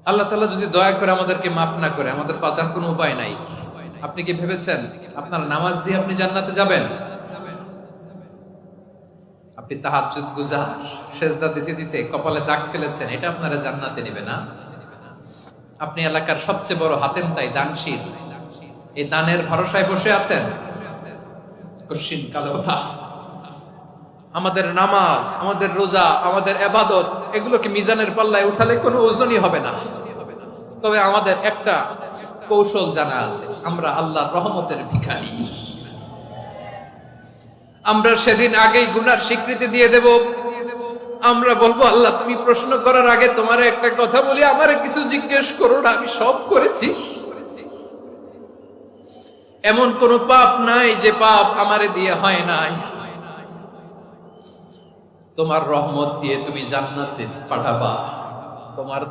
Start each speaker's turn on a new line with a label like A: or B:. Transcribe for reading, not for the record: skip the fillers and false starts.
A: আল্লাহ তাআলা যদি দয়া করে আমাদেরকে মাফ না করে, আমাদের বাঁচার কোনো উপায় নাই। আপনি কি ভেবেছেন আপনার নামাজ দিয়ে আপনি জান্নাতে যাবেন? আপনি তাহাজ্জুদ গুজার, সেজদা দিতে দিতে কপালে দাগ ফেলেছেন, এটা আপনারা জান্নাতে নেবে না। আপনি এলাকার সবচেয়ে বড় হাতেম তাই দানশীল, এই দানের ভরসায় বসে আছেন। কশিন কালো আমাদের নামাজ, আমাদের রোজা, আমাদের ইবাদত, এগুলোকে মিজানের পাল্লায় উঠালে কোনো ওজনই হবে না। তবে আমাদের একটা কৌশল জানা আছে, আমরা আল্লাহর রহমতের ভিখারি। আমরা সেদিন আগেই গুনার স্বীকৃতি দিয়ে দেব। আমরা বলবো, আল্লাহ তুমি প্রশ্ন করার আগে তোমার একটা কথা বলি, আমারে কিছু জিজ্ঞেস করো না, আমি সব করেছি। এমন কোন পাপ নাই যে পাপ আমারে দিয়ে হয় নাই। তোমার রহমত দিয়ে তুমি জান্নাতে পাঠাবা, তোমার